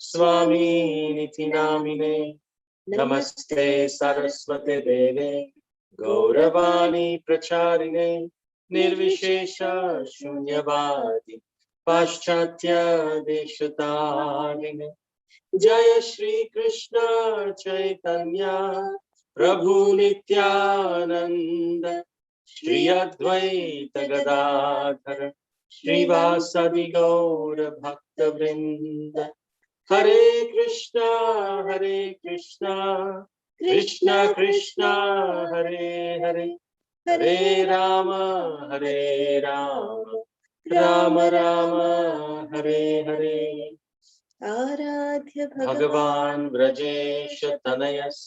Swami Niti Namine. Namaste Saraswate Deve. Gauravani Pracharine. Nirvishesha Shunyavadi. Paschatya Deshatarine. Jaya Shri Krishna Chaitanya Prabhu Nityananda Shri Advaita Gadadhara Srivasadi Gaura Bhakta Vrinda. Hare Krishna, Krishna Krishna, Hare Hare, Hare Rama, Rama Rama, Hare Hare. Aradhya Bhagavan Vrajesha Tanayas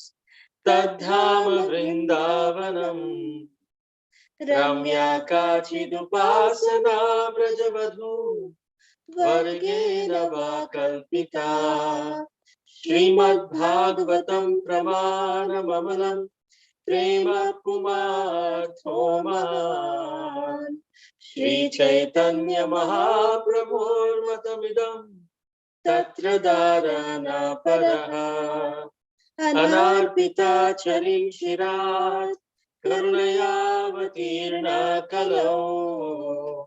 Tadhama Vrindavanam Ramya Kachidupasana Brajavadhu Vargena Vakalpita Srimad Bhagavatam Pramana Mamalam Prema Kumar Thoman Shri Chaitanya Mahaprabhu Matamidam Tatra Dharana Paraha Anarpita Charin Shirat Karunayavatirna Kalau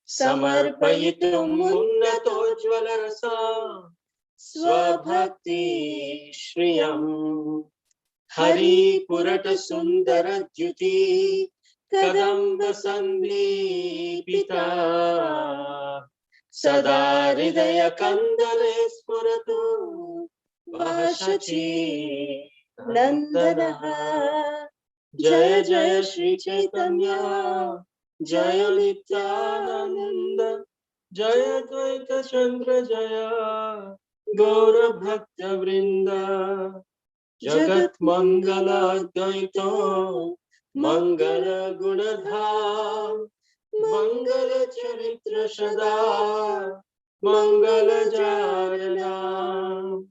Samarpayitum Munnatojvalarasa Swabhakti Shriyam Hari Purata Sundara Jyuti Kadamba Sandipita Sada Hridaya Kandale Spuratu Vahasachi Nandana. Jaya Jaya Shri Chaitanya Jaya Nityananda Jaya Dvaita Chandra Jaya Gaura Bhakta Vrinda. Jagat Mangala Dvaito Mangala Gunadham Mangala Charitra Sada Mangala Jarana.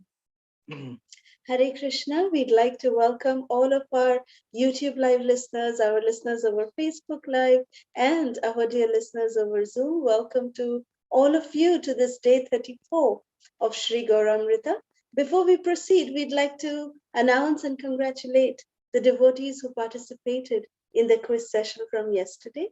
Hare Krishna, we'd like to welcome all of our YouTube Live listeners, our listeners over Facebook Live, and our dear listeners over Zoom. Welcome to all of you to this day 34 of Sri Gauramrita. Before we proceed, we'd like to announce and congratulate the devotees who participated in the quiz session from yesterday.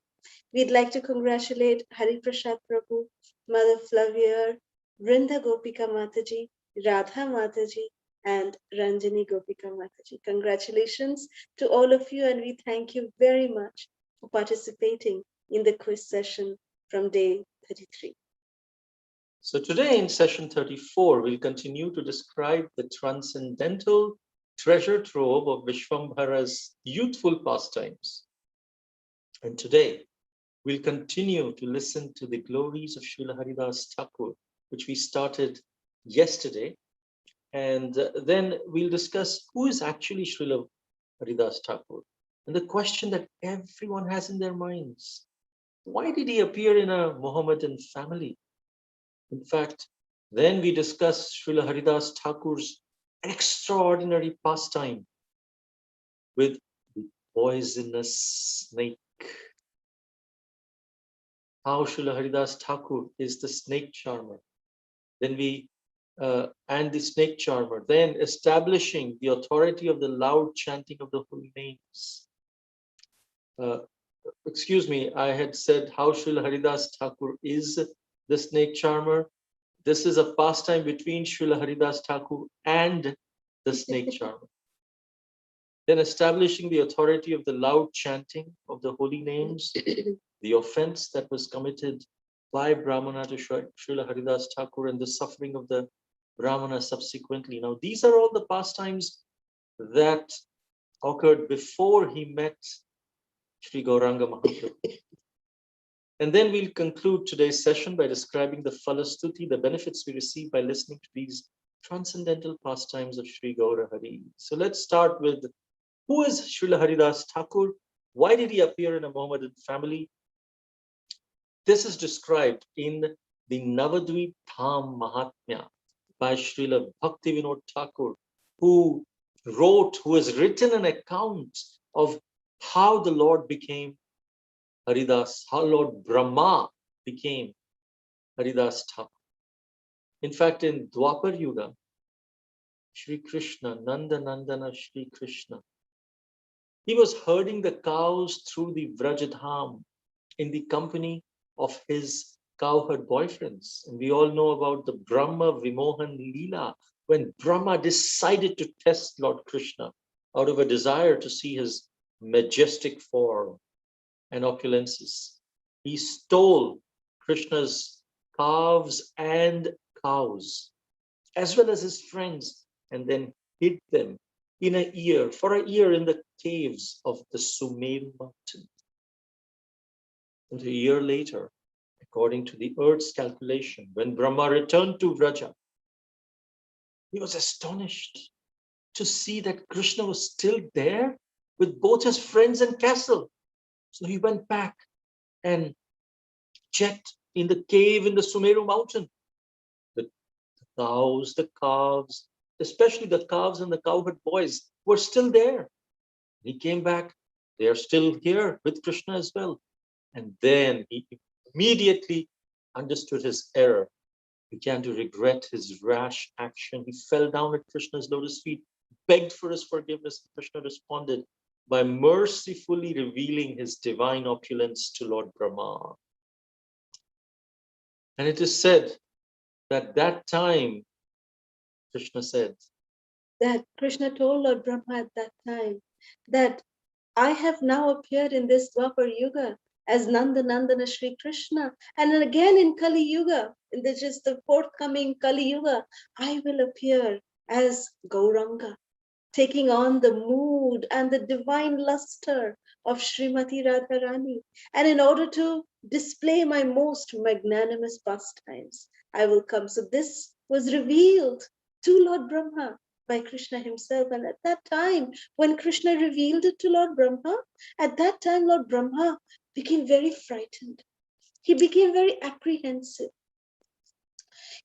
We'd like to congratulate Hari Prasad Prabhu, Mother Flavier, Vrinda Gopika Mataji, Radha Mataji, and Ranjani Gopika Mataji. Congratulations to all of you, and we thank you very much for participating in the quiz session from day 33. So today in session 34, we'll continue to describe the transcendental treasure trove of Vishvambhara's youthful pastimes. And today, we'll continue to listen to the glories of Srila Haridas Thakur, which we started yesterday. And then we'll discuss who is actually Srila Haridas Thakur. And the question that everyone has in their minds, why did he appear in a Muhammedan family? In fact, then we discuss Srila Haridas Thakur's extraordinary pastime with the poisonous snake. How Srila Haridas Thakur is the snake charmer. Then and the snake charmer, then establishing the authority of the loud chanting of the holy names. Excuse me, I had said how Srila Haridas Thakur is the snake charmer. This is a pastime between Srila Haridas Thakur and the snake charmer. Then establishing the authority of the loud chanting of the holy names, the offense that was committed by Brahmana to Srila Haridas Thakur and the suffering of the Brahmana subsequently. Now, these are all the pastimes that occurred before he met Sri Gauranga Mahaprabhu. And then we'll conclude today's session by describing the Phala Stuti, the benefits we receive by listening to these transcendental pastimes of Sri Gaura Hari. So let's start with, who is Srila Haridas Thakur? Why did he appear in a Mohammedan family? This is described in the Navadvip Dham Mahatmya by Srila Bhaktivinoda Thakur, who has written an account of how the Lord became Haridas, how Lord Brahma became Haridas Thakur. In fact, in Dwapar Yuga, Shri Krishna, Nanda Nandana Shri Krishna, he was herding the cows through the Vrajadham in the company of his cowherd boyfriends. And we all know about the Brahma Vimohan Leela, when Brahma decided to test Lord Krishna out of a desire to see his majestic form and opulences. He stole Krishna's calves and cows, as well as his friends, and then hid them for a year in the caves of the Sumeru mountain. And a year later, according to the earth's calculation, when Brahma returned to Vraja, he was astonished to see that Krishna was still there with both his friends and castle. So he went back and checked in the cave in the Sumeru mountain. The cows, the calves, especially the calves and the cowherd boys were still there. He came back. They are still here with Krishna as well. And then he immediately understood his error, began to regret his rash action. He fell down at Krishna's lotus feet, begged for his forgiveness. Krishna responded by mercifully revealing his divine opulence to Lord Brahma. And it is said that time, Krishna said, that Krishna told Lord Brahma at that time that I have now appeared in this Dwapar Yuga as Nanda Nandana Shri Krishna. And then again in Kali Yuga, in just the forthcoming Kali Yuga, I will appear as Gauranga, taking on the mood and the divine luster of Srimati Radharani. And in order to display my most magnanimous pastimes, I will come. So this was revealed to Lord Brahma by Krishna himself. And at that time, when Krishna revealed it to Lord Brahma, at that time, Lord Brahma became very frightened. He became very apprehensive.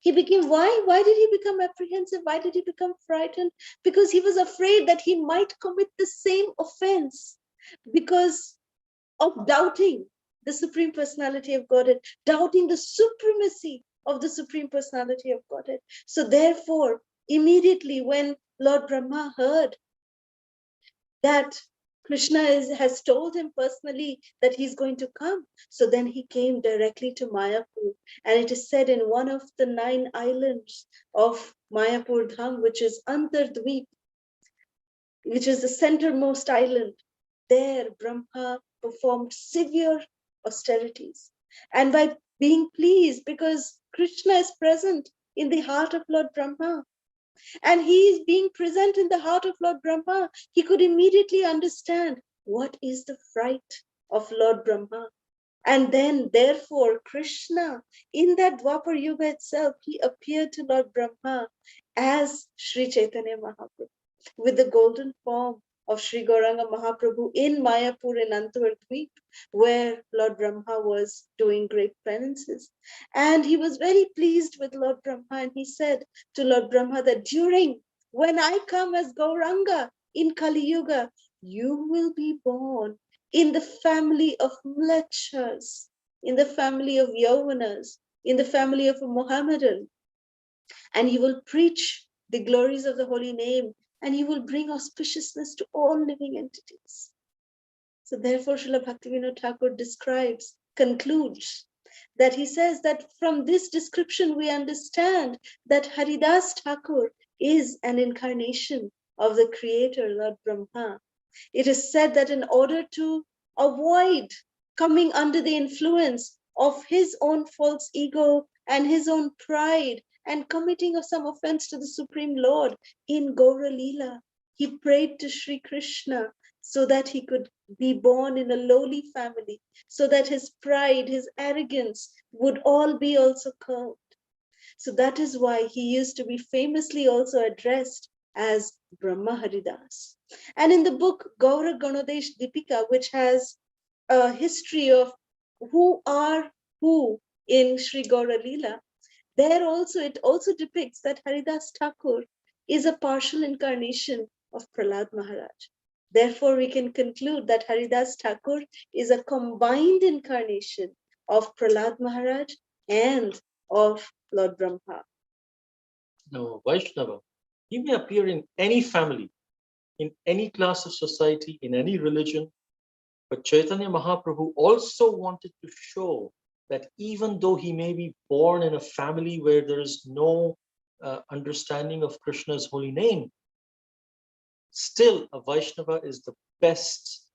He became, why did he become apprehensive? Why did he become frightened? Because he was afraid that he might commit the same offense because of doubting the Supreme Personality of Godhead, doubting the supremacy of the Supreme Personality of Godhead. So therefore, immediately when Lord Brahma heard that Krishna has told him personally that he's going to come, so then he came directly to Mayapur. And it is said in one of the 9 islands of Mayapur Dham, which is Antardvip, which is the centermost island, there Brahma performed severe austerities. And by being pleased, because Krishna is present in the heart of Lord Brahma, and he is being present in the heart of Lord Brahma, he could immediately understand what is the fright of Lord Brahma. And then, therefore, Krishna, in that Dwapar Yuga itself, he appeared to Lord Brahma as Sri Chaitanya Mahaprabhu, with the golden form of Sri Gauranga Mahaprabhu in Mayapur in Antardvip, where Lord Brahma was doing great penances. And he was very pleased with Lord Brahma, and he said to Lord Brahma that when I come as Gauranga in Kali Yuga, you will be born in the family of Mlechas, in the family of Yauvanas, in the family of a Muhammedan, and you will preach the glories of the holy name, and you will bring auspiciousness to all living entities. So therefore, Srila Bhaktivinoda Thakur concludes, that he says that from this description we understand that Haridas Thakur is an incarnation of the creator, Lord Brahma. It is said that in order to avoid coming under the influence of his own false ego and his own pride and committing of some offense to the Supreme Lord in Gaura Leela, he prayed to Sri Krishna so that he could be born in a lowly family, so that his pride, his arrogance would all be also curbed. So that is why he used to be famously also addressed as Brahma Haridas. And in the book Gaura Ganodesh Dipika, which has a history of who are who in Sri Gaura Leela, there also it also depicts that Haridas Thakur is a partial incarnation of Prahlad Maharaj. Therefore, we can conclude that Haridas Thakur is a combined incarnation of Prahlad Maharaj and of Lord Brahma. Now, Vaishnava, he may appear in any family, in any class of society, in any religion, but Chaitanya Mahaprabhu also wanted to show that even though he may be born in a family where there is no understanding of Krishna's holy name, still a Vaishnava is the best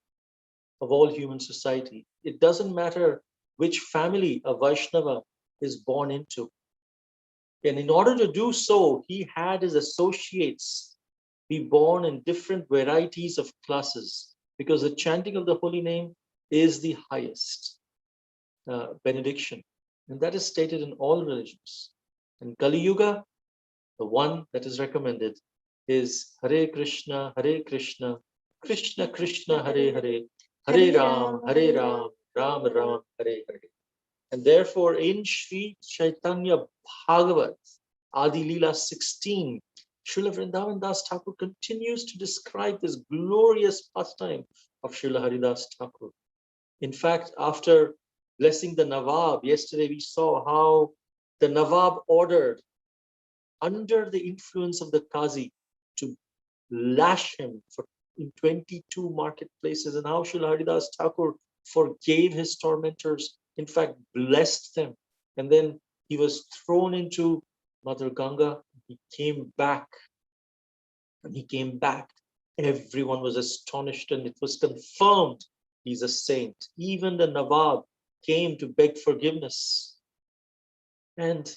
of all human society. It doesn't matter which family a Vaishnava is born into. And in order to do so, he had his associates be born in different varieties of classes, because the chanting of the holy name is the highest benediction. And that is stated in all religions. In Kali Yuga, the one that is recommended is Hare Krishna, Krishna Krishna, Hare Hare, Hare Ram, Ram Ram, Hare Hare. And therefore, in Sri Chaitanya Bhagavat, Adi Leela 16, Srila Vrindavan Das Thakur continues to describe this glorious pastime of Srila Haridas Thakur. In fact, after blessing the Nawab, yesterday we saw how the Nawab ordered, under the influence of the Qazi, to lash him in 22 marketplaces, and how Srila Haridas Thakur forgave his tormentors, in fact, blessed them. And then he was thrown into Mother Ganga. He came back. And he came back. Everyone was astonished, and it was confirmed he's a saint. Even the Nawab came to beg forgiveness. And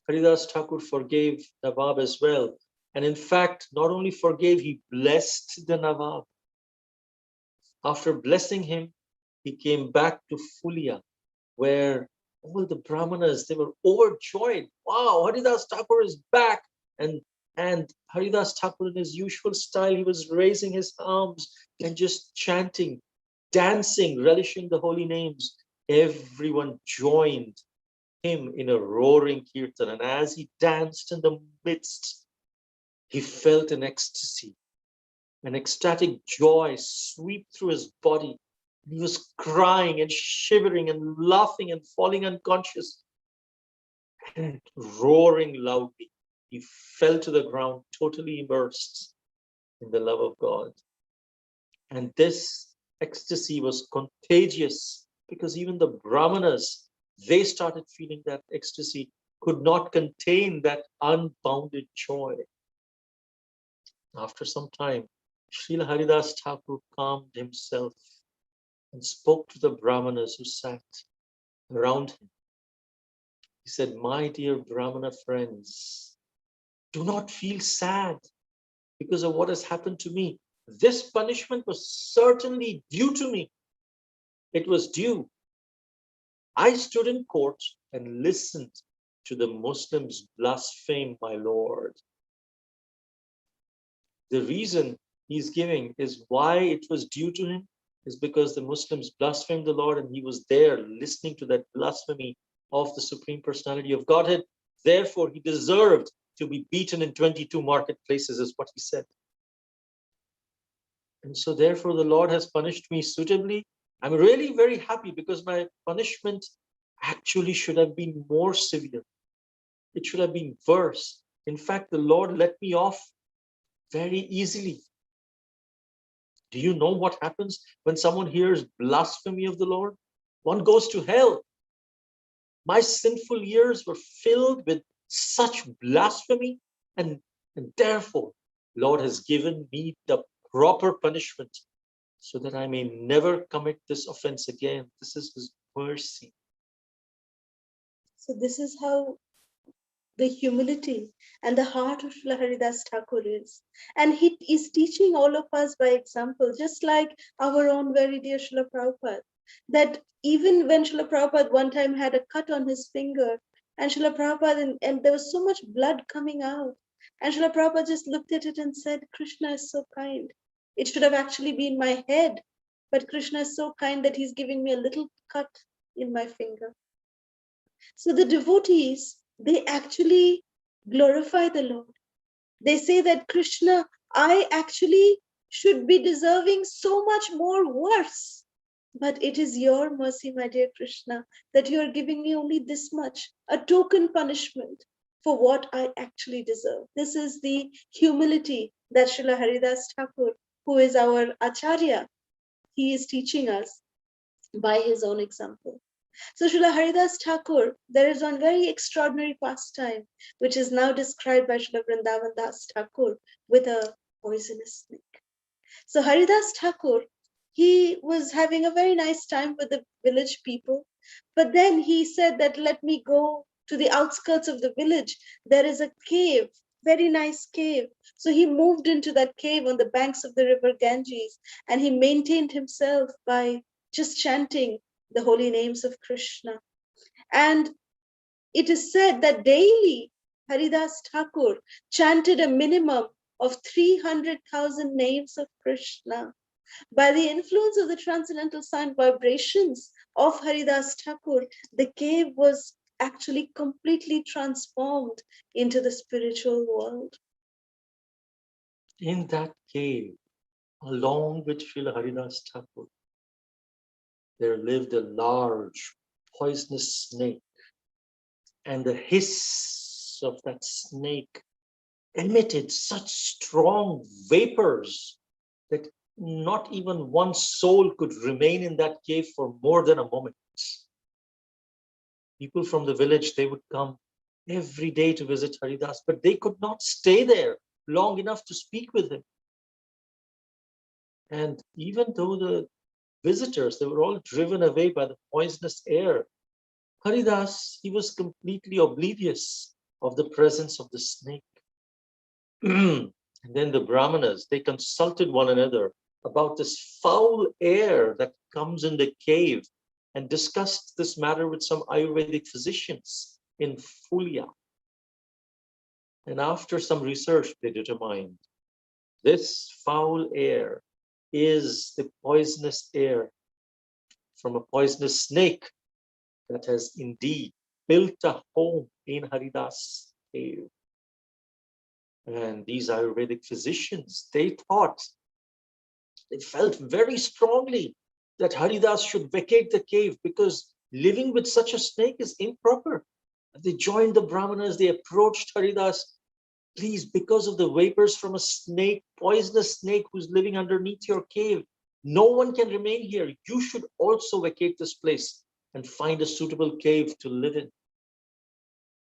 Haridas Thakur forgave Nawab as well. And in fact, not only forgave, he blessed the Nawab. After blessing him, he came back to Fulia, where all the Brahmanas, they were overjoyed. Wow, Haridas Thakur is back. And Haridas Thakur, in his usual style, he was raising his arms and just chanting, dancing, relishing the holy names. Everyone joined him in a roaring kirtan. And as he danced in the midst, he felt an ecstasy, an ecstatic joy sweep through his body. He was crying and shivering and laughing and falling unconscious and roaring loudly. He fell to the ground, totally immersed in the love of God. And this ecstasy was contagious, because even the Brahmanas, they started feeling that ecstasy, could not contain that unbounded joy. After some time, Srila Haridas Thakur calmed himself and spoke to the Brahmanas who sat around him. He said, "My dear Brahmana friends, do not feel sad because of what has happened to me. This punishment was certainly due to me. It was due. I stood in court and listened to the Muslims blaspheme my Lord. The reason he's giving is why it was due to him is because the Muslims blasphemed the Lord, and he was there listening to that blasphemy of the Supreme Personality of Godhead. Therefore, he deserved to be beaten in 22 marketplaces, is what he said. And so therefore, the Lord has punished me suitably. I'm really very happy, because my punishment actually should have been more severe. It should have been worse. In fact, the Lord let me off very easily. Do you know what happens when someone hears blasphemy of the Lord? One goes to hell. My sinful years were filled with such blasphemy, and therefore, Lord has given me the proper punishment so that I may never commit this offense again. This is his mercy." So this is how the humility and the heart of Srila Haridas Thakur is. And he is teaching all of us by example, just like our own very dear Srila Prabhupada, that even when Srila Prabhupada one time had a cut on his finger, and Srila Prabhupada, and there was so much blood coming out, and Srila Prabhupada just looked at it and said, "Krishna is so kind. It should have actually been my head, but Krishna is so kind that he's giving me a little cut in my finger." So the devotees, they actually glorify the Lord. They say that, "Krishna, I actually should be deserving so much more worse. But it is your mercy, my dear Krishna, that you are giving me only this much, a token punishment, for what I actually deserve. This is the humility that Srila Haridas Thakur, who is our Acharya, he is teaching us by his own example. So Srila Haridas Thakur, there is one very extraordinary pastime which is now described by Srila Vrindavan Das Thakur with a poisonous snake. So Haridas Thakur, he was having a very nice time with the village people, but then he said that let me go to the outskirts of the village. There is a cave, very nice cave. So he moved into that cave on the banks of the river Ganges, and he maintained himself by just chanting the holy names of Krishna. And it is said that daily Haridas Thakur chanted a minimum of 300,000 names of Krishna. By the influence of the transcendental sound vibrations of Haridas Thakur, the cave was actually completely transformed into the spiritual world. In that cave, along with Srila Haridas Thakur, there lived a large poisonous snake, and the hiss of that snake emitted such strong vapors that not even one soul could remain in that cave for more than a moment. People from the village, they would come every day to visit Haridas, but they could not stay there long enough to speak with him. And even though the visitors, they were all driven away by the poisonous air, Haridas, he was completely oblivious of the presence of the snake. And then the Brahmanas, they consulted one another about this foul air that comes in the cave and discussed this matter with some Ayurvedic physicians in Phala. And after some research, they determined this foul air is the poisonous air from a poisonous snake that has indeed built a home in Haridas cave. And these Ayurvedic physicians, they felt very strongly that Haridas should vacate the cave because living with such a snake is improper. They joined the Brahmanas, they approached Haridas. Please, because of the vapors from a snake, poisonous snake who's living underneath your cave, no one can remain here. You should also vacate this place and find a suitable cave to live in.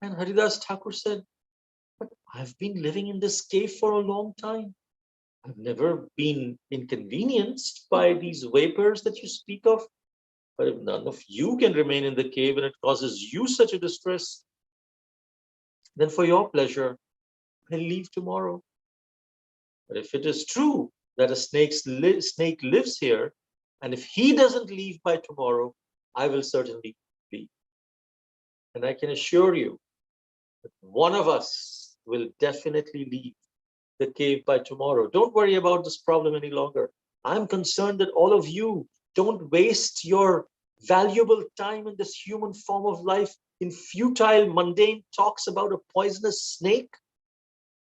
And Haridas Thakur said, but I've been living in this cave for a long time. I've never been inconvenienced by these vapors that you speak of. But if none of you can remain in the cave and it causes you such a distress, then for your pleasure, I'll leave tomorrow. But if it is true that a snake lives here, and if he doesn't leave by tomorrow, I will certainly leave. And I can assure you that one of us will definitely leave the cave by tomorrow. Don't worry about this problem any longer. I'm concerned that all of you don't waste your valuable time in this human form of life in futile, mundane talks about a poisonous snake.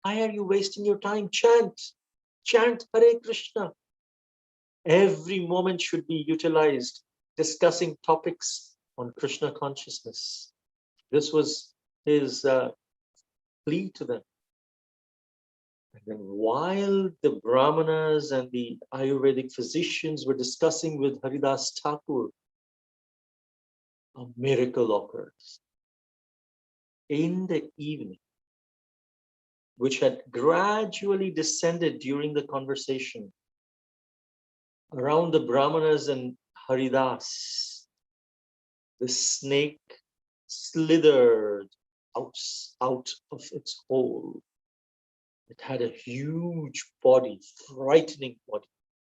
Why are you wasting your time? Chant Hare Krishna. Every moment should be utilized discussing topics on Krishna consciousness. This was his plea to them. And then while the Brahmanas and the Ayurvedic physicians were discussing with Haridas Thakur, a miracle occurs. In the evening, which had gradually descended during the conversation around the Brahmanas and Haridas, the snake slithered out of its hole. It had a huge body, frightening body.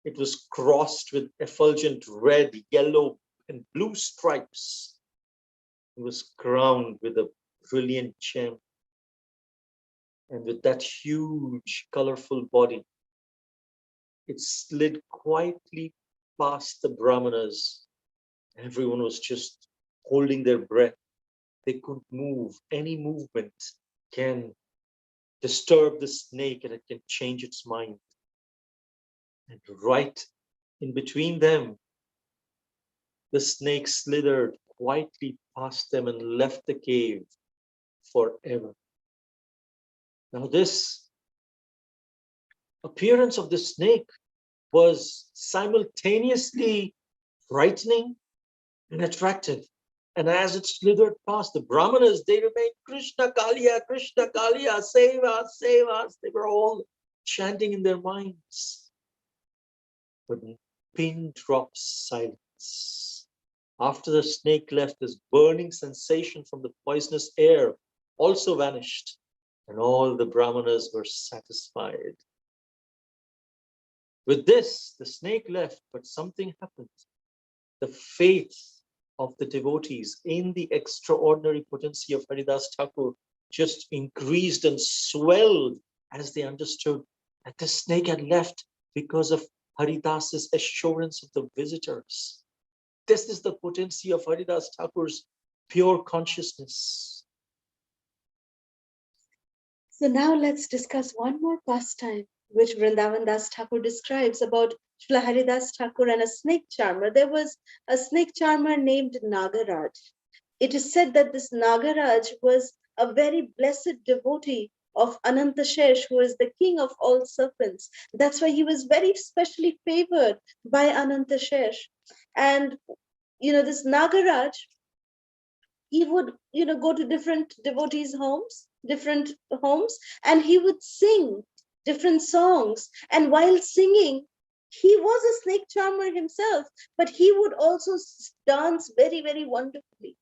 It was crossed with effulgent red, yellow, and blue stripes. It was crowned with a brilliant gem. And with that huge, colorful body, it slid quietly past the Brahmanas. Everyone was just holding their breath. They couldn't move. Any movement can disturb the snake and it can change its mind. And right in between them, the snake slithered quietly past them and left the cave forever. Now, this appearance of the snake was simultaneously frightening and attractive. And as it slithered past the Brahmanas, they remained Krishna Kaliya, save us. They were all chanting in their minds. But pin drop silence. After the snake left, this burning sensation from the poisonous air also vanished, and all the Brahmanas were satisfied. With this, the snake left, but something happened. The faith of the devotees in the extraordinary potency of Haridas Thakur just increased and swelled as they understood that the snake had left because of Haridas's assurance of the visitors. This is the potency of Haridas Thakur's pure consciousness. So now let's discuss one more pastime, which Vrindavan Das Thakur describes about Srila Haridas Thakur and a snake charmer. There was a snake charmer named Nagaraj. It is said that this Nagaraj was a very blessed devotee of Anantashesh, who is the king of all serpents. That's why he was very specially favored by Anantashesh. And, this Nagaraj, he would, go to different devotees' different homes, and he would sing different songs. And while singing, he was a snake charmer himself, but he would also dance very, very wonderfully.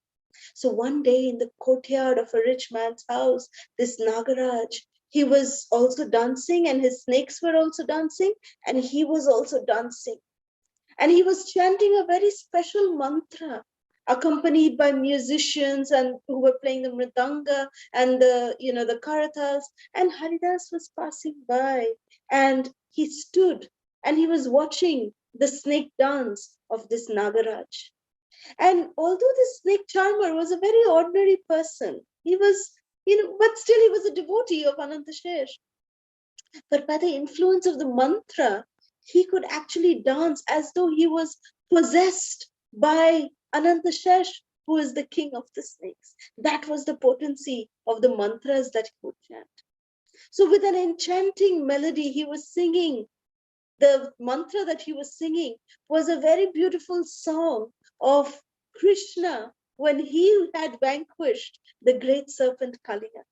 So one day in the courtyard of a rich man's house, this Nagaraj, he was also dancing, and his snakes were also dancing, and he was also dancing. And he was chanting a very special mantra, accompanied by musicians and who were playing the mridanga and the karatas. And Haridas was passing by, and he stood and he was watching the snake dance of this Nagaraj. And although this snake charmer was a very ordinary person, he was, but still he was a devotee of Anantashesh. But by the influence of the mantra, he could actually dance as though he was possessed by Anantashesh, who is the king of the snakes. That was the potency of the mantras that he would chant. So with an enchanting melody, he was singing. The mantra that he was singing was a very beautiful song of Krishna when he had vanquished the great serpent Kaliya.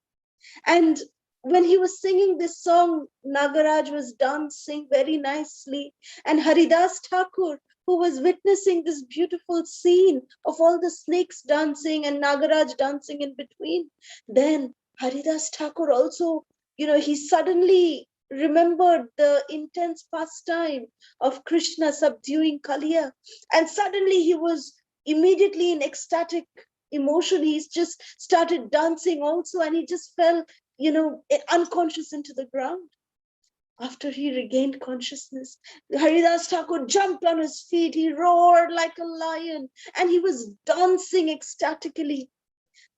And when he was singing this song, Nagaraj was dancing very nicely. And Haridas Thakur, who was witnessing this beautiful scene of all the snakes dancing and Nagaraj dancing in between, then Haridas Thakur also, he suddenly remembered the intense pastime of Krishna subduing Kaliya. And suddenly he was immediately in ecstatic emotion. He's just started dancing also, and he just fell, unconscious into the ground. After he regained consciousness, Haridas Thakur jumped on his feet, he roared like a lion, and he was dancing ecstatically.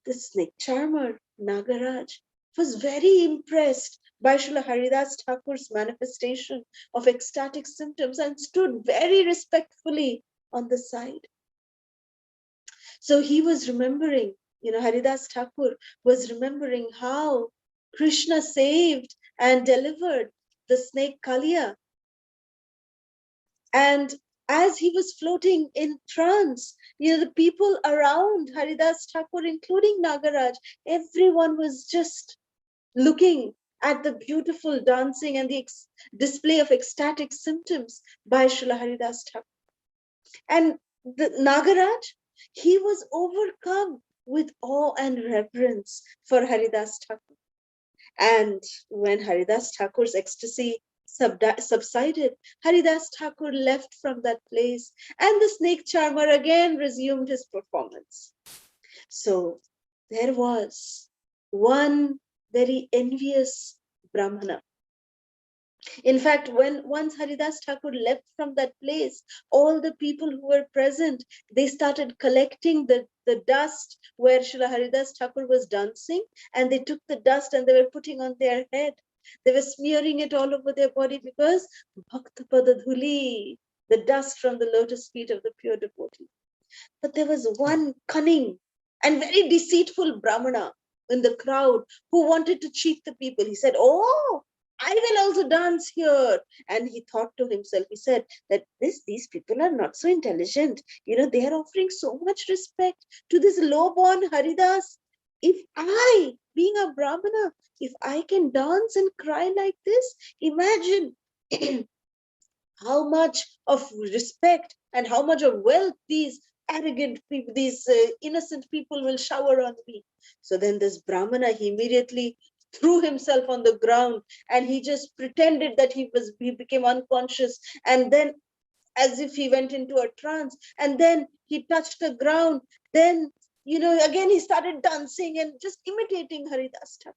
The snake charmer, Nagaraj, was very impressed by Srila Haridas Thakur's manifestation of ecstatic symptoms and stood very respectfully on the side. So he was remembering, Haridas Thakur was remembering how Krishna saved and delivered the snake Kaliya. And as he was floating in trance, the people around Haridas Thakur, including Nagaraj, everyone was just looking at the beautiful dancing and the display of ecstatic symptoms by Srila Haridas Thakur. And the Nagaraj, he was overcome with awe and reverence for Haridas Thakur. And when Haridas Thakur's ecstasy subsided, Haridas Thakur left from that place, and the snake charmer again resumed his performance. So there was one very envious Brahmana. In fact, when once Haridas Thakur left from that place, all the people who were present, they started collecting the dust where Srila Haridas Thakur was dancing, and they took the dust and they were putting on their head. They were smearing it all over their body because Bhakta Padadhuli, the dust from the lotus feet of the pure devotee. But there was one cunning and very deceitful Brahmana. in the crowd who wanted to cheat the people. He said, "Oh, I will also dance here." And he thought to himself, he said that these people are not so intelligent. They are offering so much respect to this low-born Haridas. If I, being a Brahmana, if I can dance and cry like this, imagine how much of respect and how much of wealth these arrogant people, these innocent people will shower on me. So then this Brahmana, he immediately threw himself on the ground and he just pretended that he became unconscious, and then as if he went into a trance, and then he touched the ground. Then again he started dancing and just imitating Haridas Thakur.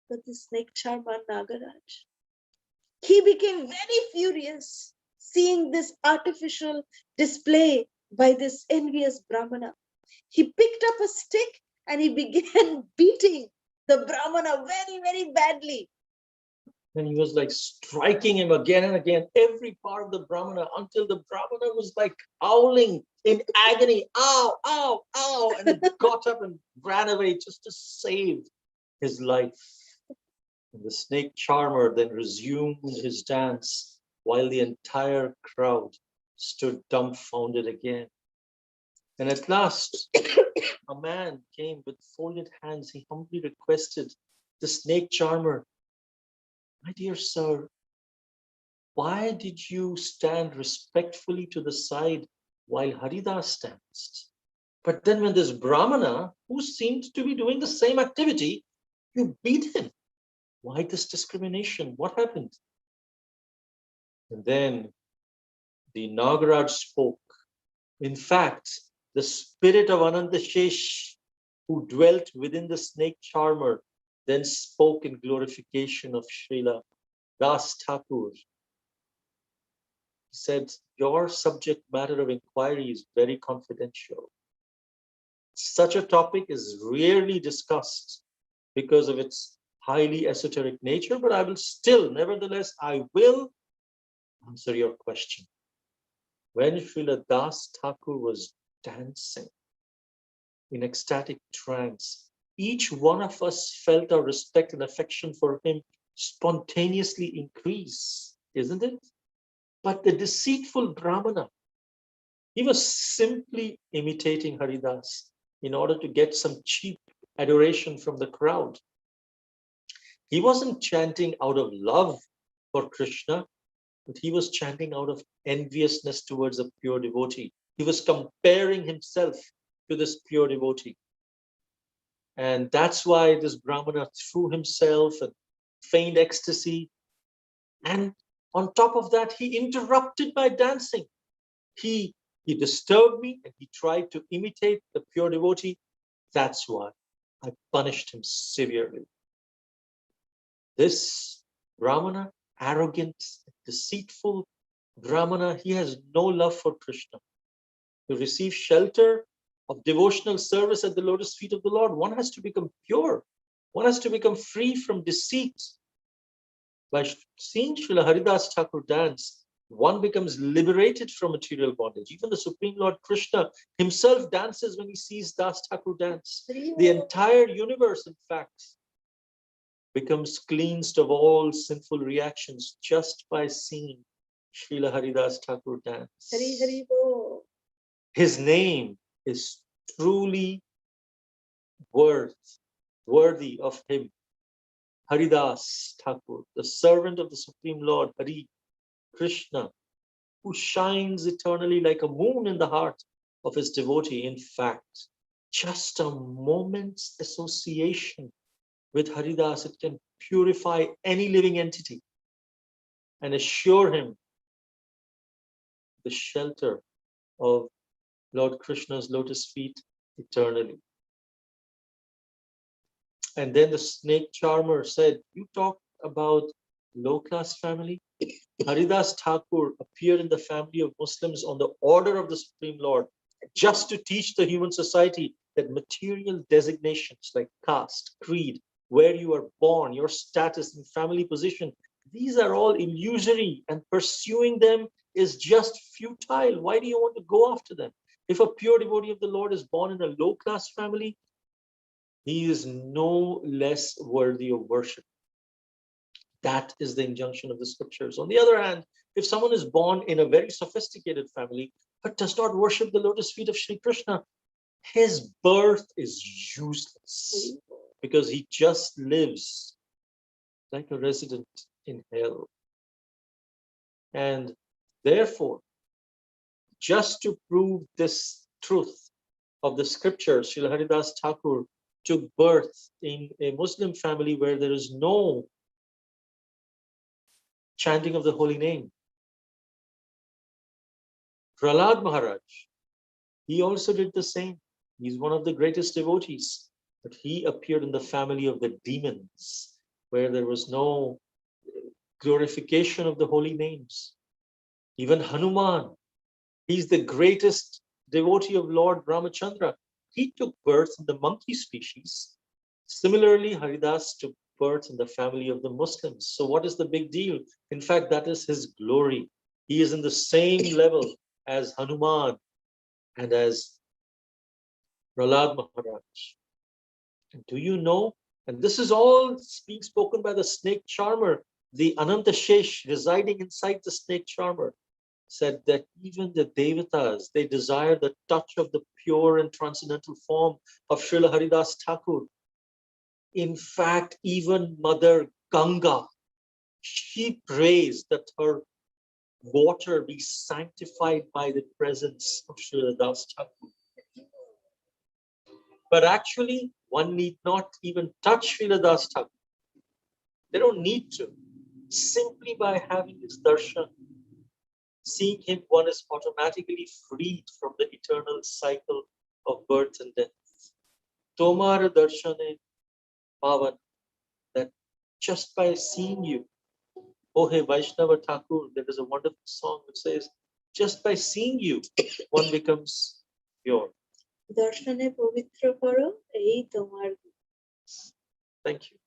But the snake charmer Nagaraj, he became very furious seeing this artificial display by this envious Brahmana. He picked up a stick and he began beating the Brahmana very, very badly. And he was like striking him again and again, every part of the Brahmana, until the Brahmana was like howling in agony, ow, ow, ow, and he got up and ran away just to save his life. And the snake charmer then resumed his dance while the entire crowd stood dumbfounded again. And at last, a man came with folded hands. He humbly requested the snake charmer, "My dear sir, why did you stand respectfully to the side while Haridas danced? But then when this Brahmana, who seemed to be doing the same activity, you beat him. Why this discrimination? What happened?" And then the Nagaraj spoke. In fact, the spirit of Anandashesh, who dwelt within the snake charmer, then spoke in glorification of Srila Das Thakur. He said, "Your subject matter of inquiry is very confidential. Such a topic is rarely discussed because of its highly esoteric nature, but I will still, nevertheless, I will answer your question. When Srila Das Thakur was dancing in ecstatic trance, each one of us felt our respect and affection for him spontaneously increase, isn't it? But the deceitful Brahmana, he was simply imitating Haridas in order to get some cheap adoration from the crowd. He wasn't chanting out of love for Krishna, but he was chanting out of enviousness towards a pure devotee. He was comparing himself to this pure devotee. And that's why this Brahmana threw himself and feigned ecstasy. And on top of that, he interrupted my dancing. He disturbed me and he tried to imitate the pure devotee. That's why I punished him severely. This Brahmana, arrogant, deceitful Brahmana, he has no love for Krishna. To receive shelter of devotional service at the lotus feet of the Lord, one has to become pure. One has to become free from deceit. By seeing Srila Haridas Thakur dance, one becomes liberated from material bondage. Even the Supreme Lord Krishna himself dances when he sees Das Thakur dance. The entire universe, in fact, becomes cleansed of all sinful reactions just by seeing Srila Haridas Thakur dance. Hari Hari Bo. His name is truly worthy of him. Haridas Thakur, the servant of the Supreme Lord, Hari Krishna, who shines eternally like a moon in the heart of his devotee. In fact, just a moment's association with Haridas, it can purify any living entity and assure him the shelter of Lord Krishna's lotus feet eternally. And then the snake charmer said, "You talk about low-class family? Haridas Thakur appeared in the family of Muslims on the order of the Supreme Lord, just to teach the human society that material designations like caste, creed, where you are born, your status and family position, these are all illusory, and pursuing them is just futile. Why do you want to go after them? If a pure devotee of the Lord is born in a low-class family, He is no less worthy of worship. That is the injunction of the scriptures. On the other hand, if someone is born in a very sophisticated family but does not worship the lotus feet of Sri Krishna, his birth is useless because he just lives like a resident in hell. And therefore, just to prove this truth of the scriptures, Srila Haridas Thakur took birth in a Muslim family where there is no chanting of the holy name. Prahlad Maharaj, he also did the same. He's one of the greatest devotees, but he appeared in the family of the demons, where there was no glorification of the holy names. Even Hanuman, he's the greatest devotee of Lord Ramachandra. He took birth in the monkey species. Similarly, Haridas took birth in the family of the Muslims. So what is the big deal? In fact, that is his glory. He is in the same level as Hanuman and as Prahlad Maharaj. And do you know? And this is all being spoken by the snake charmer, the Ananta Shesh residing inside the snake charmer, said that even the Devatas, they desire the touch of the pure and transcendental form of Srila Haridas Thakur. In fact, even Mother Ganga, she prays that her water be sanctified by the presence of Srila Das Thakur. But actually, one need not even touch Srila Das Thakur. They don't need to. Simply by having his darshan, seeing him, one is automatically freed from the eternal cycle of birth and death. Tomar darshane pavan, that just by seeing you, oh hey Vaishnava Thakur, there is a wonderful song that says, just by seeing you, one becomes pure. Darshane pavitra karo, ei tomar. Thank you.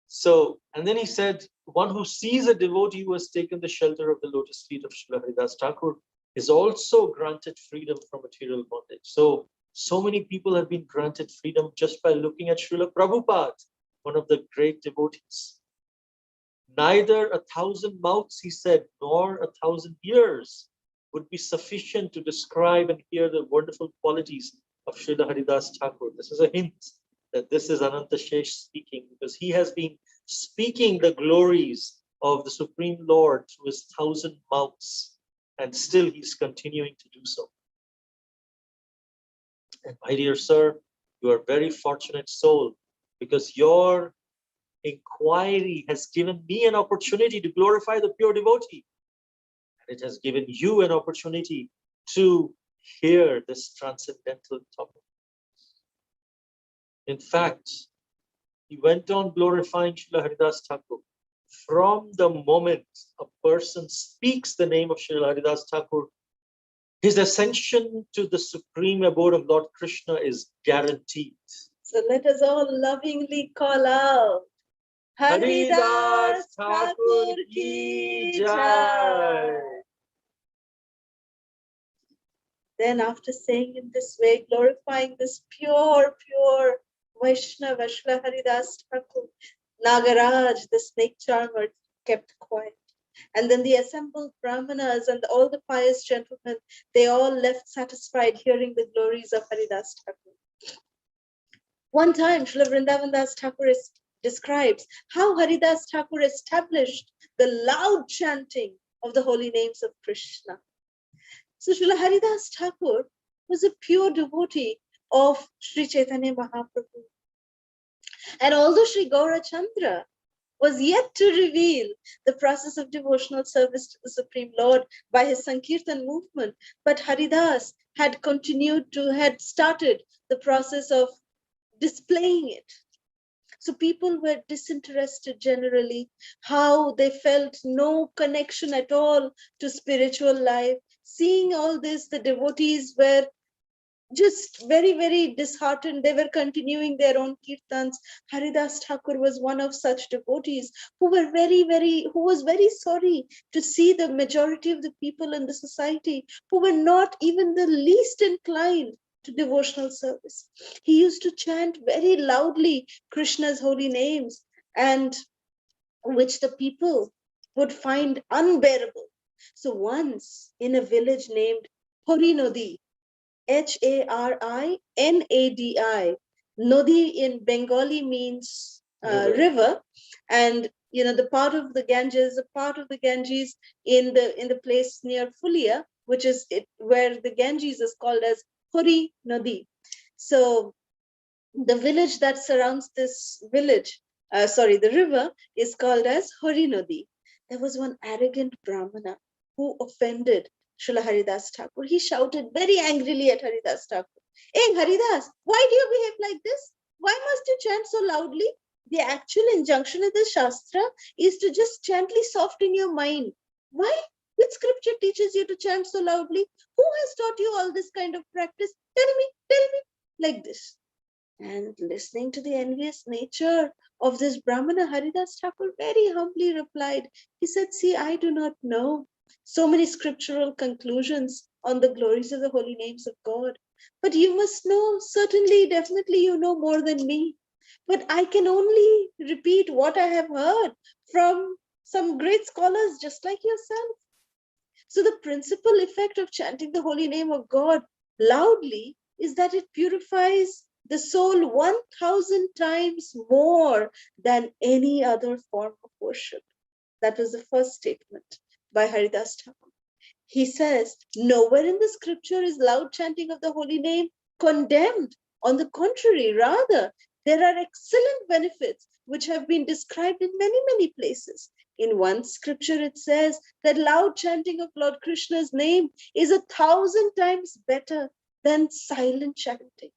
So, and then he said, one who sees a devotee who has taken the shelter of the lotus feet of Srila Haridas Thakur is also granted freedom from material bondage. So many people have been granted freedom just by looking at Srila Prabhupada, one of the great devotees. Neither 1,000 mouths, he said, nor 1,000 ears would be sufficient to describe and hear the wonderful qualities of Srila Haridas Thakur. This is a hint that this is Ananta Shesh speaking, because he has been speaking the glories of the Supreme Lord through his 1,000 mouths, and still he's continuing to do so. And my dear sir, you are a very fortunate soul, because your inquiry has given me an opportunity to glorify the pure devotee. And it has given you an opportunity to hear this transcendental topic. In fact, he went on glorifying Srila Haridas Thakur. From the moment a person speaks the name of Srila Haridas Thakur, his ascension to the supreme abode of Lord Krishna is guaranteed. So let us all lovingly call out, Haridas Thakur ki jai. Then after saying in this way, glorifying this pure Vaishnava Srila Haridas Thakur, Nagaraj, the snake charmer, kept quiet. And then the assembled Brahmanas and all the pious gentlemen, they all left satisfied hearing the glories of Haridas Thakur. One time, Srila Vrindavan Das Thakur describes how Haridas Thakur established the loud chanting of the holy names of Krishna. So Srila Haridas Thakur was a pure devotee of Sri Chaitanya Mahaprabhu. And although Sri Gaurachandra was yet to reveal the process of devotional service to the Supreme Lord by his Sankirtan movement, but Haridas had started the process of displaying it. So people were disinterested generally, how they felt no connection at all to spiritual life. Seeing all this, the devotees were just very disheartened. They were continuing their own kirtans. Haridas Thakur was one of such devotees who was very sorry to see the majority of the people in the society who were not even the least inclined to devotional service. He used to chant very loudly Krishna's holy names, and which the people would find unbearable. So once in a village named Harinodi, Harinadi. Nodi in Bengali means river, and the part of the Ganges, a part of the Ganges in the place near Fulia, which is where the Ganges is called as Hori Nodi. So the village that surrounds this village, the river, is called as Hori Nodi. There was one arrogant Brahmana who offended Srila Haridas Thakur. He shouted very angrily at Haridas Thakur, "Hey Haridas, why do you behave like this? Why must you chant so loudly? The actual injunction in the Shastra is to just gently soften your mind. Why? Which scripture teaches you to chant so loudly? Who has taught you all this kind of practice? Tell me, like this." And listening to the envious nature of this Brahmana, Haridas Thakur very humbly replied. He said, "See, I do not know so many scriptural conclusions on the glories of the holy names of God. But you must know, certainly, definitely, you know more than me. But I can only repeat what I have heard from some great scholars just like yourself." So the principal effect of chanting the holy name of God loudly is that it purifies the soul 1,000 times more than any other form of worship. That was the first statement by Haridas Thakur. He says, nowhere in the scripture is loud chanting of the holy name condemned. On the contrary, rather, there are excellent benefits which have been described in many, many places. In one scripture, it says that loud chanting of Lord Krishna's name is 1,000 times better than silent chanting.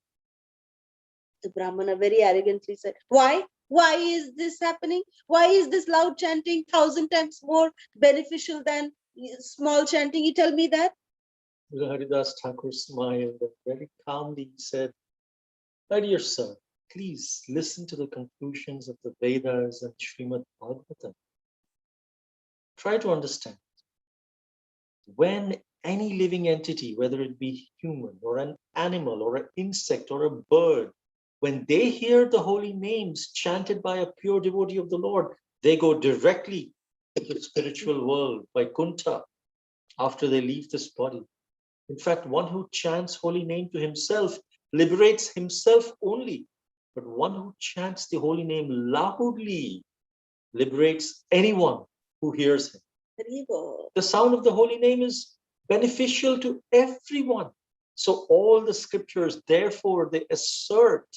The Brahmana very arrogantly said, "Why? Why is this happening? Why is this loud chanting 1,000 times more beneficial than small chanting? You tell me that." Haridas Thakur smiled and very calmly said, "My dear sir, please listen to the conclusions of the Vedas and Srimad Bhagavatam. Try to understand. When any living entity, whether it be human or an animal or an insect or a bird, when they hear the holy names chanted by a pure devotee of the Lord, they go directly to the spiritual world, Vaikuntha, after they leave this body. In fact, one who chants holy name to himself liberates himself only, but one who chants the holy name loudly liberates anyone who hears him. The sound of the holy name is beneficial to everyone. So all the scriptures, therefore, they assert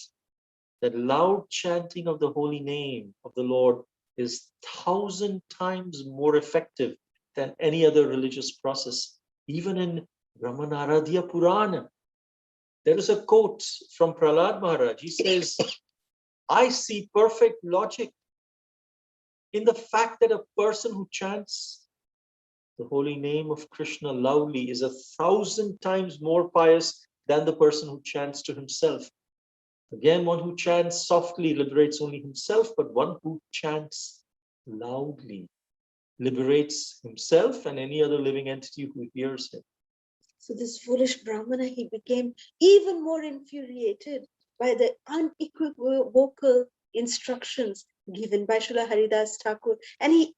that loud chanting of the holy name of the Lord is 1,000 times more effective than any other religious process. Even in Brahmana Purana, there is a quote from Prahlad Maharaj. He says, "I see perfect logic in the fact that a person who chants the holy name of Krishna loudly is 1,000 times more pious than the person who chants to himself. Again, one who chants softly liberates only himself, but one who chants loudly liberates himself and any other living entity who hears him." So this foolish Brahmana, he became even more infuriated by the unequivocal instructions given by Srila Haridas Thakur. And he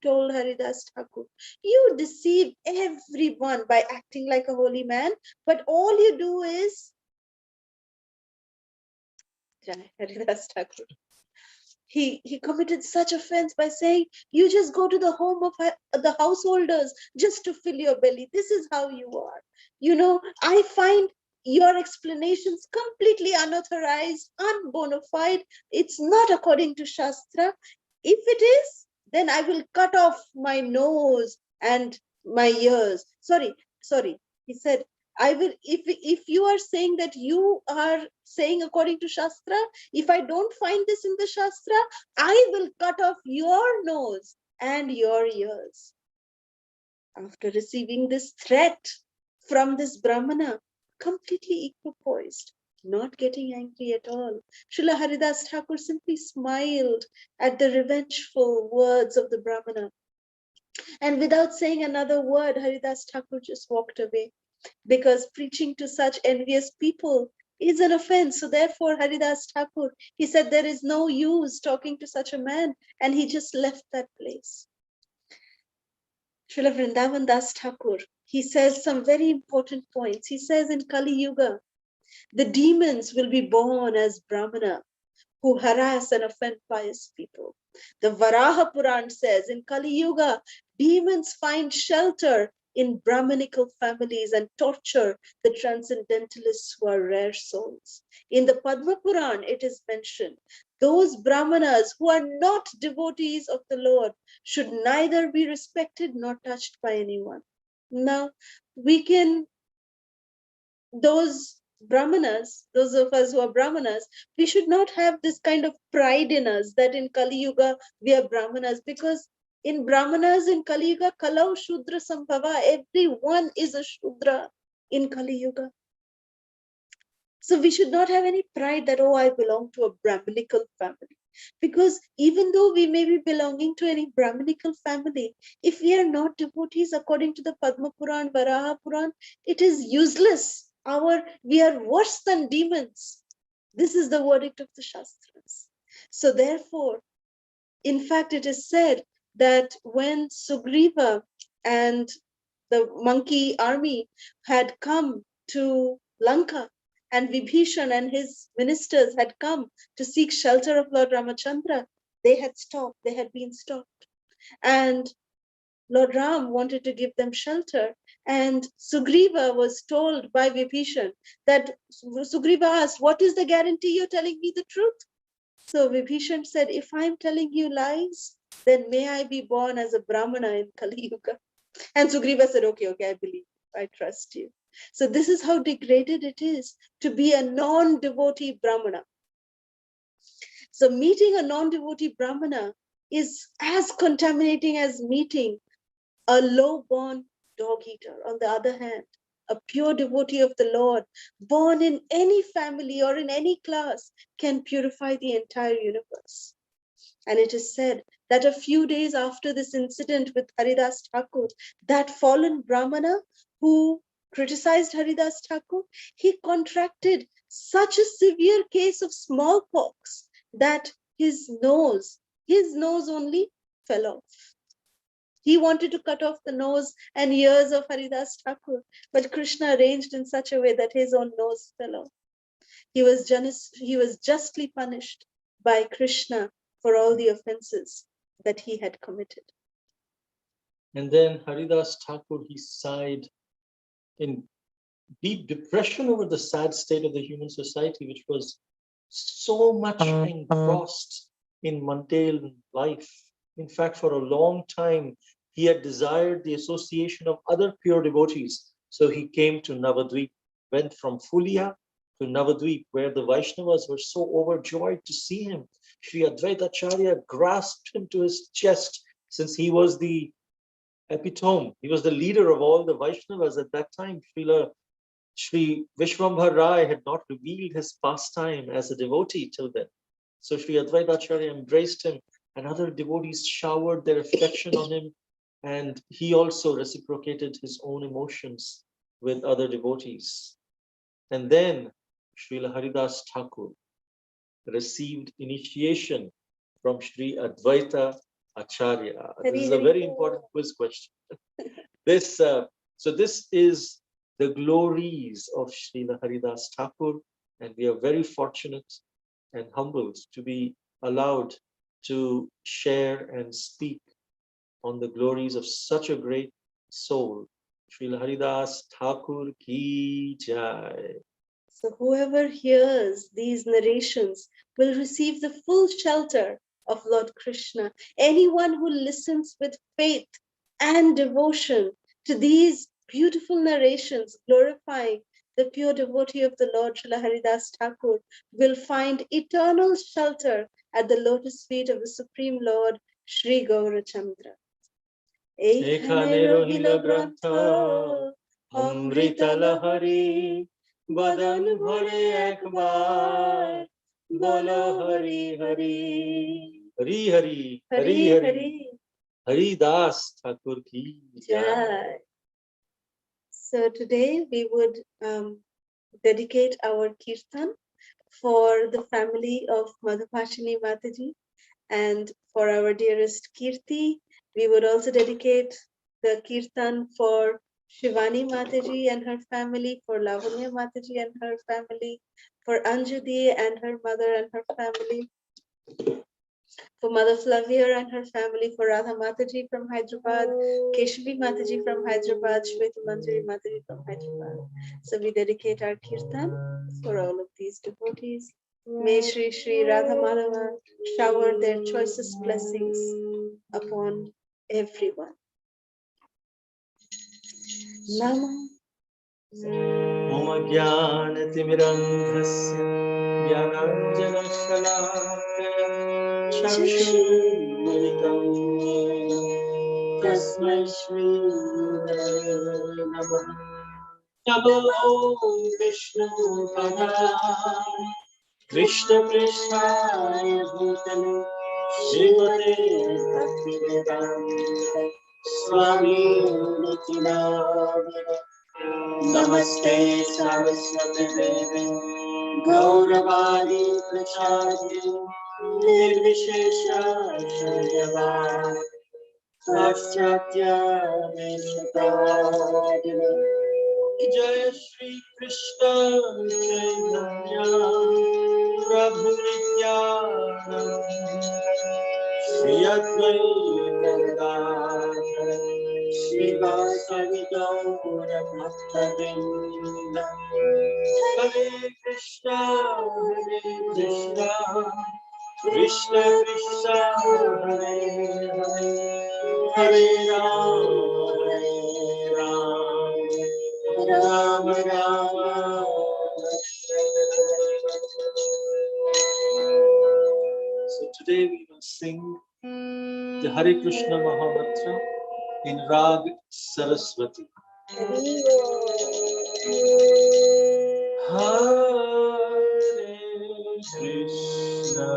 told Haridas Thakur, "You deceive everyone by acting like a holy man, but all you do is..." Haridas Thakur, he committed such offense by saying, "You just go to the home of the householders just to fill your belly. This is how you are. I find your explanations completely unauthorized, unbona fide. It's not according to Shastra. If it is, then I will cut off my nose and my ears." Sorry. He said, "I will, if you are saying that you are saying according to Shastra, if I don't find this in the Shastra, I will cut off your nose and your ears." After receiving this threat from this Brahmana, completely equipoised, not getting angry at all, Srila Haridas Thakur simply smiled at the revengeful words of the Brahmana. And without saying another word, Haridas Thakur just walked away. because preaching to such envious people is an offense. So therefore, Haridas Thakur, he said there is no use talking to such a man, and he just left that place. Srila Vrindavan Das Thakur, he says some very important points. He says in Kali Yuga, the demons will be born as Brahmana, who harass and offend pious people. The Varaha Puran says in Kali Yuga, demons find shelter in Brahmanical families and torture the transcendentalists who are rare souls. In the Padma Puran, it is mentioned, those Brahmanas who are not devotees of the Lord should neither be respected nor touched by anyone. Now, those Brahmanas, those of us who are Brahmanas, we should not have this kind of pride in us that in Kali Yuga we are Brahmanas, because in Brahmanas in Kali Yuga, Kalau Shudra Sambhava, everyone is a Shudra in Kali Yuga. So we should not have any pride that, oh, I belong to a Brahmanical family. Because even though we may be belonging to any Brahmanical family, if we are not devotees according to the Padma Puran, Varaha Puran, it is useless. We are worse than demons. This is the verdict of the Shastras. So therefore, in fact, it is said that when Sugriva and the monkey army had come to Lanka, and Vibhishan and his ministers had come to seek shelter of Lord Ramachandra, they had been stopped. And Lord Ram wanted to give them shelter. And Sugriva was told by Vibhishan that Sugriva asked, what is the guarantee you're telling me the truth? So Vibhishan said, if I'm telling you lies, then may I be born as a Brahmana in Kali Yuga. And Sugriva said, okay, I believe you. I trust you. So this is how degraded it is to be a non-devotee Brahmana. So meeting a non-devotee Brahmana is as contaminating as meeting a low-born dog eater. On the other hand, a pure devotee of the Lord, born in any family or in any class, can purify the entire universe. And it is said that a few days after this incident with Haridas Thakur, that fallen Brahmana who criticized Haridas Thakur, he contracted such a severe case of smallpox that his nose only fell off. He wanted to cut off the nose and ears of Haridas Thakur, but Krishna arranged in such a way that his own nose fell off. He was justly punished by Krishna for all the offenses that he had committed. And then Haridas Thakur, he sighed in deep depression over the sad state of the human society, which was so much engrossed in mundane life. In fact, for a long time, he had desired the association of other pure devotees. So he came to Navadvip, went from Fulia to Navadvip, where the Vaishnavas were so overjoyed to see him. Sri Advaita Acharya grasped him to his chest, since he was the epitome. He was the leader of all the Vaishnavas at that time. Sri Vishvambhar Rai had not revealed his pastime as a devotee till then. So Sri Advaita Acharya embraced him, and other devotees showered their affection on him, and he also reciprocated his own emotions with other devotees. And then Srila Haridas Thakur received initiation from Sri Advaita Acharya. This is a very important quiz question. So this is the glories of Srila Haridas Thakur, and we are very fortunate and humbled to be allowed to share and speak on the glories of such a great soul. Srila Haridas Thakur ki jai. So whoever hears these narrations will receive the full shelter of Lord Krishna. Anyone who listens with faith and devotion to these beautiful narrations glorifying the pure devotee of the Lord, Srila Haridas Thakur, will find eternal shelter at the lotus feet of the Supreme Lord, Sri Gaurachandra. Ekhane rohilo grantha Amrita lahari Badan bhare ekbar Bolo Hari Hari Hari Hari Hari Hari Haridas Thakur ki jai. So today we would dedicate our kirtan for the family of Madhupashini Mataji and for our dearest Kirti. We would also dedicate the kirtan for Shivani Mataji and her family, for Lavanya Mataji and her family, for Anjudi and her mother and her family, for Mother Flavia and her family, for Radha Mataji from Hyderabad, Keshavi Mataji from Hyderabad, Shweta Manjari Mataji from Hyderabad. So we dedicate our kirtan for all of these devotees. May Shri Shri Radha Madhava shower their choicest blessings upon everyone. Nama Om Jnanatimirandhasya Jnananjanashalakaya Chakshurmilitam Yena Tasmai Shri Gurave Namah. Namo Vishnu Padaya Krishna Prishthaya Bhutale Srimate Bhaktivedanta Swami Nityananda Namaste Saraswati Devi Gauravani Prachari Nirvishesha Shunyavadi Paschatya Veshapradini Jaya Shri Krishna Chaitanya Prabhu Nityananda Shri Advaita Gadadhara Srivasadi Gaura Bhaktavrinda Hare Krishna Krishna Krishna Hare Hare Hare Rama Rama Rama So today we will sing the Hare Krishna Mahamantra in Rag Saraswati. Hare Krishna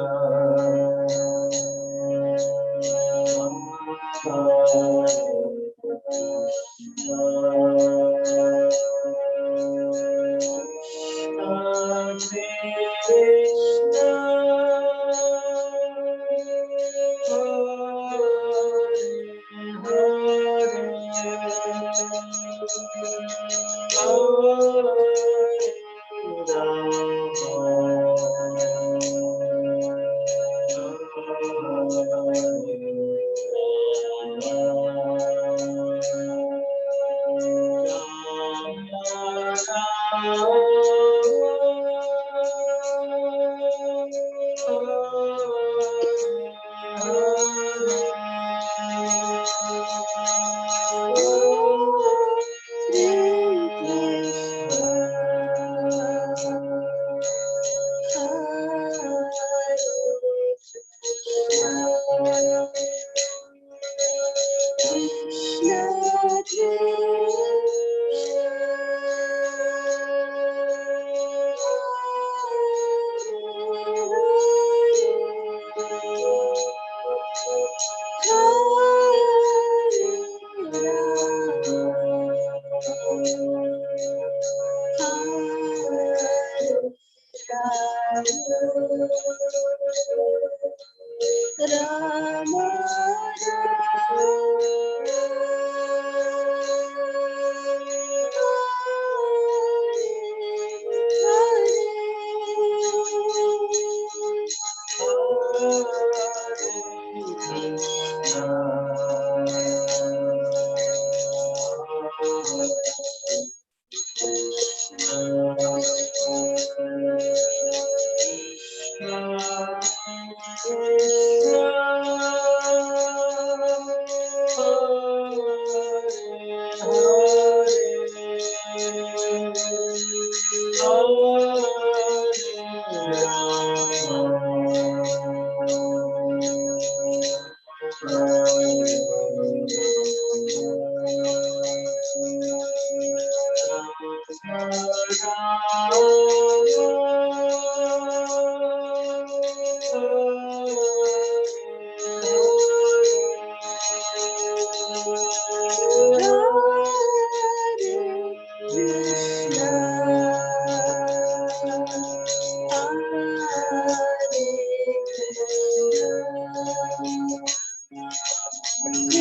Krishna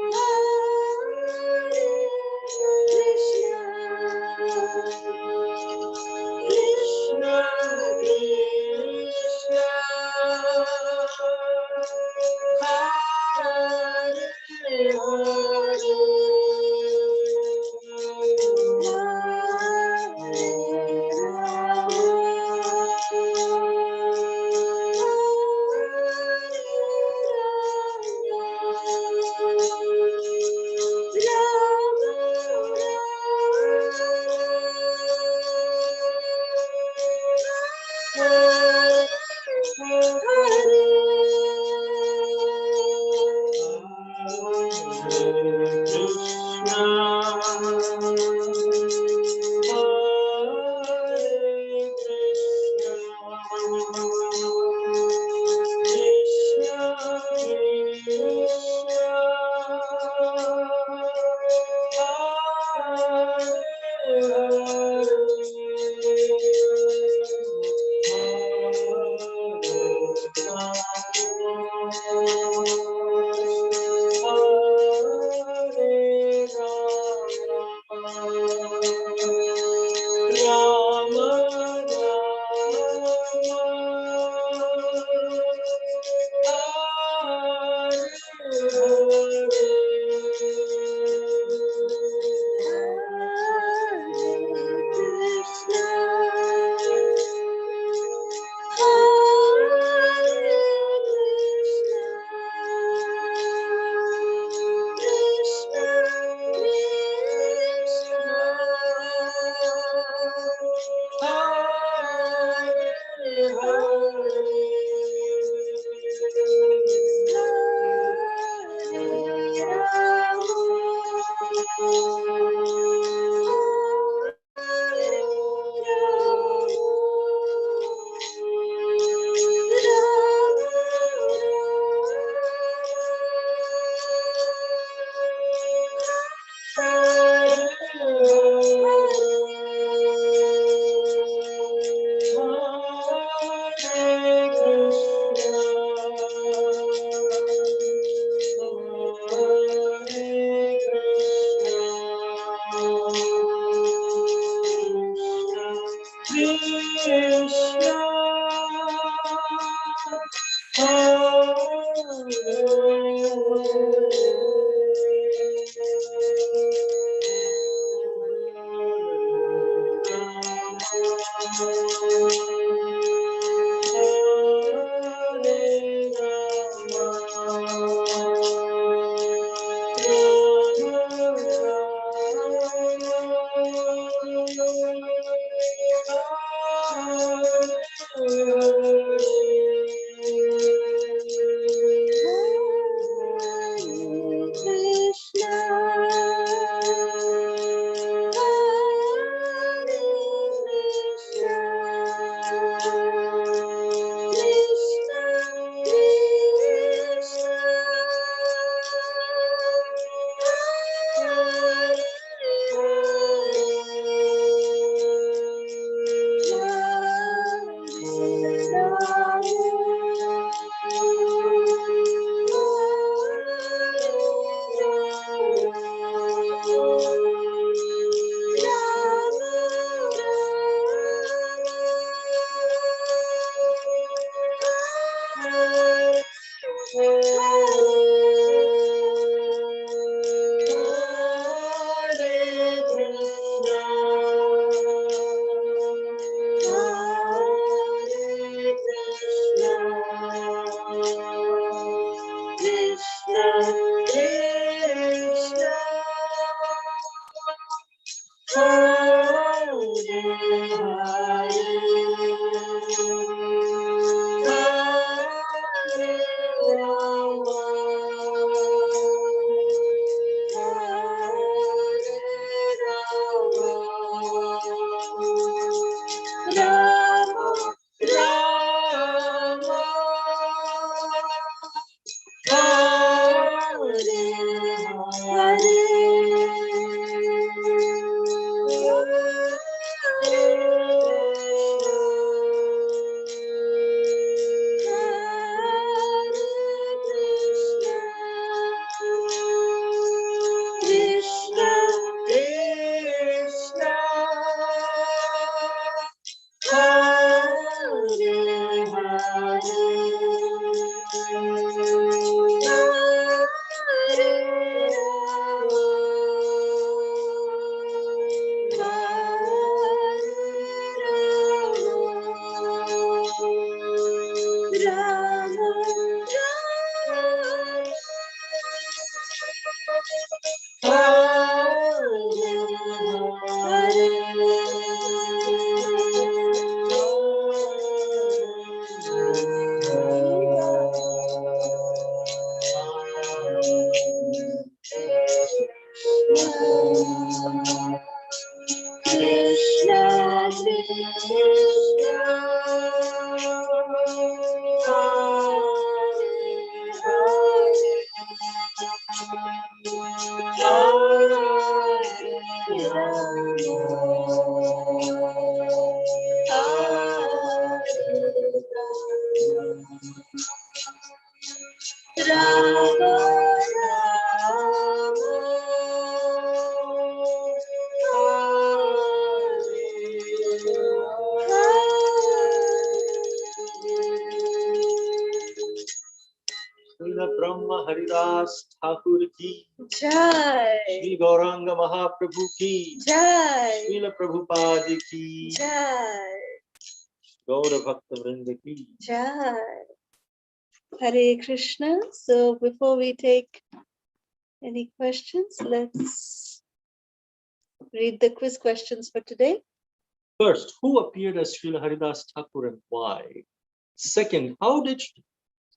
Rama Srila Brahma Haridas Thakur ki Jai. Shri Gauranga Mahaprabhu ki Jai. Srila Prabhupada ki Jai. Gaura Bhakta Vrinda ki Jai. Hare Krishna. So before we take any questions, let's read the quiz questions for today. First, who appeared as Srila Haridas Thakur and why? Second, how did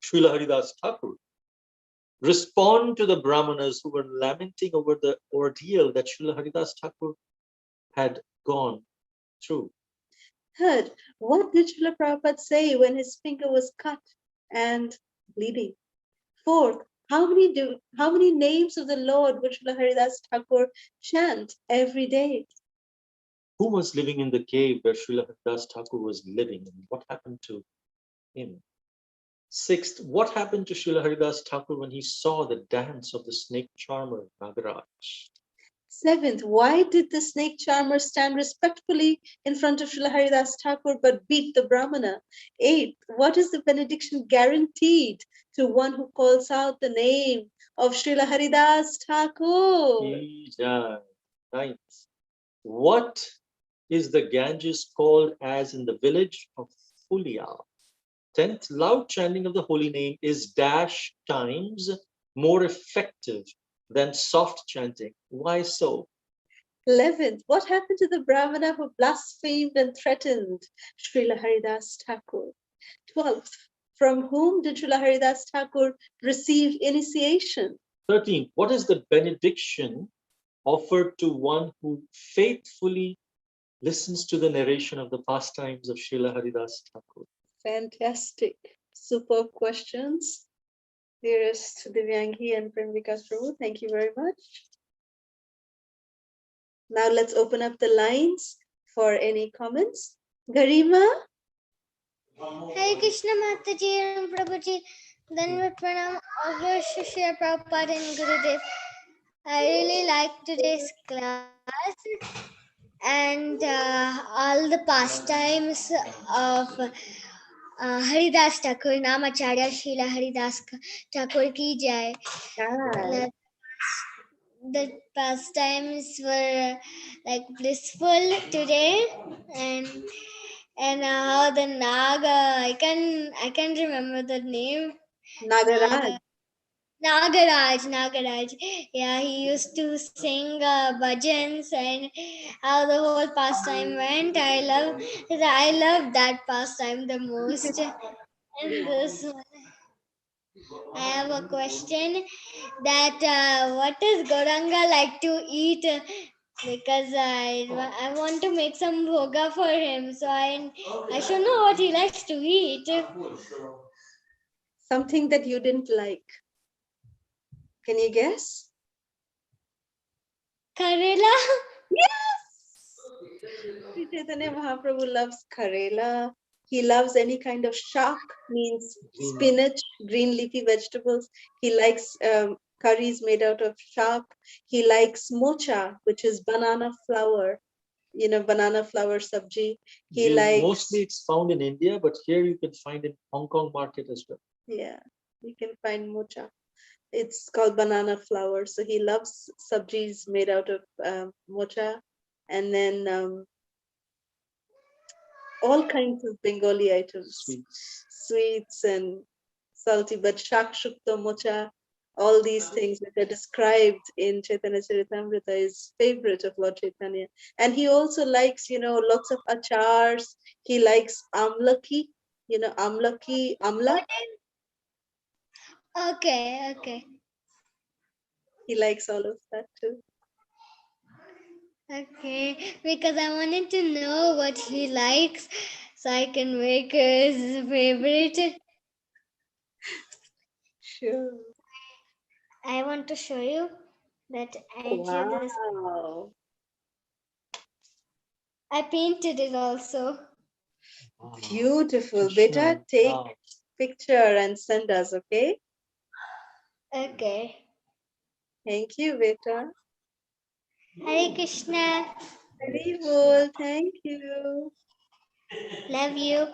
Srila Haridas Thakur respond to the Brahmanas who were lamenting over the ordeal that Srila Haridas Thakur had gone through? Third, what did Srila Prabhupada say when his finger was cut and bleeding? Fourth, how many names of the Lord would Srila Haridas Thakur chant every day? Who was living in the cave where Srila Haridas Thakur was living and what happened to him? Sixth, what happened to Srila Haridas Thakur when he saw the dance of the snake charmer Nagaraj? Seventh, why did the snake charmer stand respectfully in front of Srila Haridas Thakur but beat the Brahmana? Eighth, what is the benediction guaranteed to one who calls out the name of Srila Haridas Thakur? Ninth, what is the Ganges called as in the village of Fulia? 10th, loud chanting of the holy name is dash times more effective than soft chanting. Why so? 11th, what happened to the Brahmana who blasphemed and threatened Srila Haridas Thakur? 12th, from whom did Srila Haridas Thakur receive initiation? 13th, what is the benediction offered to one who faithfully listens to the narration of the pastimes of Srila Haridas Thakur? Fantastic. Superb questions. Dearest Divyangi and Premvika Prabhu, thank you very much. Now let's open up the lines for any comments. Garima? Hare Krishna Mataji and Prabhuji. Then Pranam Shri Prabhupada and Gurudev. I really like today's class and all the pastimes of Haridas Thakur, Namacharya Srila Haridas Thakur ki jai. Hi. The pastimes were like blissful today, and how the Naga, I can remember the name. Nagaraj. Nagaraj. Yeah, he used to sing bhajans, and how the whole pastime went. I love that pastime the most. And this one, I have a question that what does Gauranga like to eat? Because I want to make some bhoga for him, so I should know what he likes to eat. Something that you didn't like. Can you guess? Karela. Sri Chaitanya Mahaprabhu loves Karela. He loves any kind of shak, means spinach, green leafy vegetables. He likes curries made out of shak. He likes mocha, which is banana flour, banana flour sabji. He likes, mostly it's found in India, but here you can find in Hong Kong market as well. yeah, you can find mocha. It's called banana flour. So he loves sabjis made out of mocha. And then all kinds of Bengali items, sweets and salty, but shak shukta mocha, all these things that are described in Chaitanya Charitamrita is favorite of Lord Chaitanya. And he also likes, lots of achars. He likes amlaki, amla. Okay. He likes all of that too. Okay, because I wanted to know what he likes so I can make his favorite. Sure. I want to show you that Wow. I painted it also. Beautiful. Beta, take picture and send us, okay? Okay. Thank you, Beta. Hare Krishna. Very well. Thank you. Love you.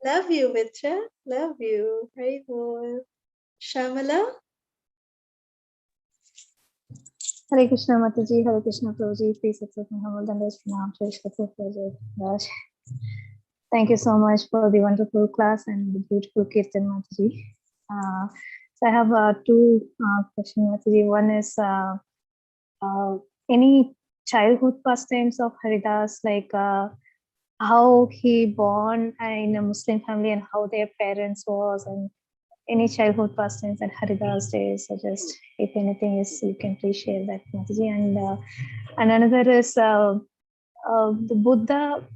Love you, Mitra. Love you. Very well. Shamala? Hare Krishna Mataji, Hare Krishna Prabhuji, please accept my humble and best pranam to Ishwata Prabhuji Raj. Thank you so much for the wonderful class and the beautiful Kirtan Mataji. So I have two questions, Mataji. One is any childhood pastimes of Haridas, like how he born in a Muslim family and how their parents was, and any childhood pastimes at Haridas days, so just if anything is, you can please share that, Mataji. And another is the Buddha,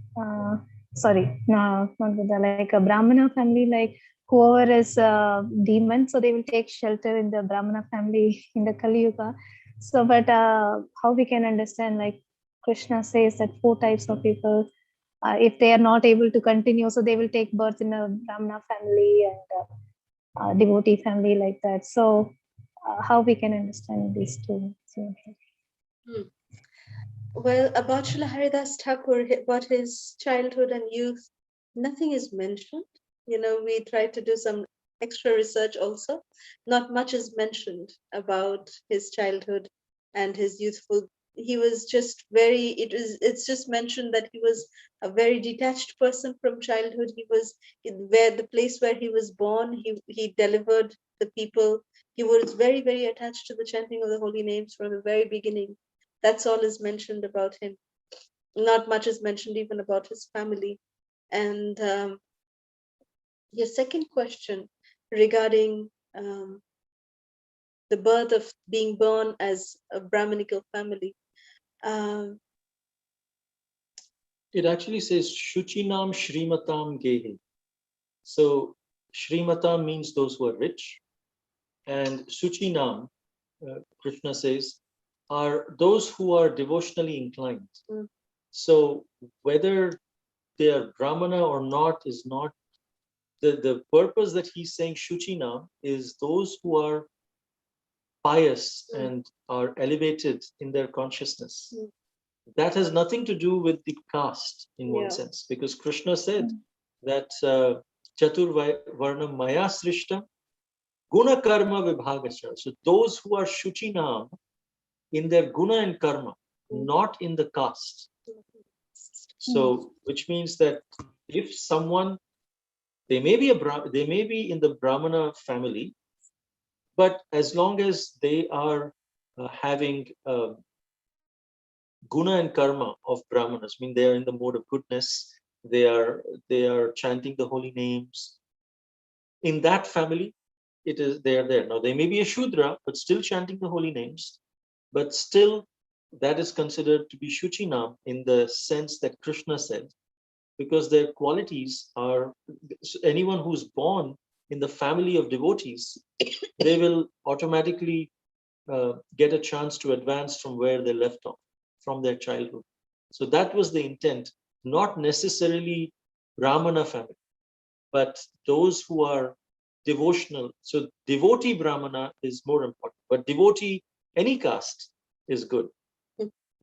sorry, no, not Buddha, like a Brahmana family, like whoever is a demon, so they will take shelter in the Brahmana family in the Kali Yuga. So, but how we can understand, like Krishna says that 4 types of people, if they are not able to continue, so they will take birth in a Brahmana family and devotee family like that. So how we can understand these two? Well, about Srila Haridas Thakur, about his childhood and youth, nothing is mentioned. We tried to do some extra research also. Not much is mentioned about his childhood and his youthful. He was just it's just mentioned that he was a very detached person from childhood. He was where the place where he was born, he delivered the people. He was very, very attached to the chanting of the holy names from the very beginning. That's all is mentioned about him. Not much is mentioned even about his family. And your second question regarding the birth of being born as a Brahminical family. It actually says Shuchinam Shrimatam Gehe. So Shrimatam means those who are rich, and Suchinam, Krishna says, are those who are devotionally inclined. So whether they are Brahmana or not is not the purpose that he's saying Shuchinam is those who are pious and are elevated in their consciousness. That has nothing to do with the caste in one sense, because Krishna said that Chaturvarnam Maya Srishtam Guna Karma Vibhagacha. So those who are Shuchinam in their guna and karma, not in the caste. So, which means that if someone, they may be in the Brahmana family, but as long as they are having guna and karma of Brahmanas, I mean they are in the mode of goodness, they are chanting the holy names. In that family, they are there. Now they may be a Shudra, but still chanting the holy names, but still that is considered to be Shuchinam in the sense that Krishna said, because their qualities are, anyone who's born in the family of devotees, they will automatically get a chance to advance from where they left off, from their childhood. So that was the intent, not necessarily Brahmana family, but those who are devotional. So devotee Brahmana is more important, but devotee, any caste is good.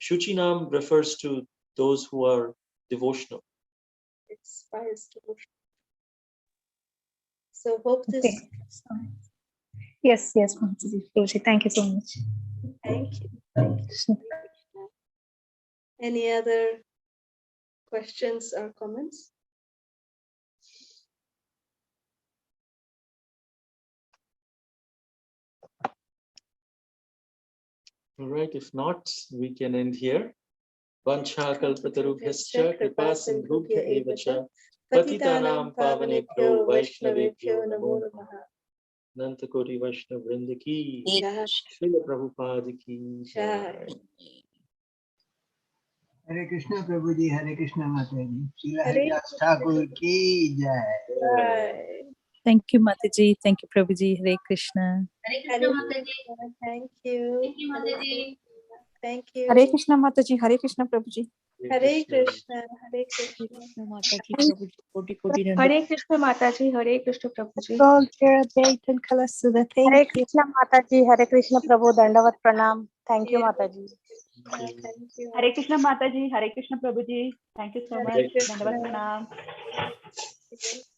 Shuchinam refers to those who are devotional. Inspires devotion. So hope this. Okay. Yes, Mataji. Prabhuji, thank you so much. Thank you. Thank you. Any other questions or comments? All right, if not, we can end here. Vancha kalpatarubhyascha kripa sindhubhya eva cha patitanam pavanebhyo vaishnavebhyo namo namaha. Nantakoti Vaishnav Vrinda ki Jai. Srila Prabhupada ki Jai. Hare Krishna Prabhuji, Hare Krishna Mataji. Srila Hare Haridas Thakur ki jai. Jai. Thank you, Mataji. Thank you, Prabhuji. Hare Krishna. Hare Krishna. Thank you. Thank you. Hare Krishna Mataji, Hare Krishna Prabhuji. Hare Krishna. Hare Krishna. Mataji, Prabhuji, Koti Koti Danda. Hare Krishna Mataji, Hare Krishna Prabhuji. All Kara Bait and Kalasudha. Hare Thank you. Krishna Mataji, Hare Krishna Prabhu, Dandavat Pranam. Thank you, Mataji. Thank you. Hare Krishna Mataji, Hare Krishna Prabhuji. Thank you so Hare much. Krishna. Dandavat Pranam.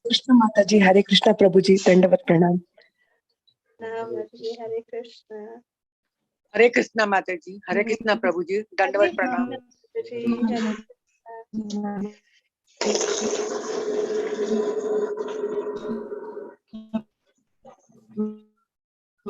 Krishna Mataji, Hare Krishna Prabhuji, Dandavat Pranam. Namaste. Hare Krishna. Hare Krishna Mataji, Hare Krishna Prabhuji, Dandavat Pranam. Hare Krishna.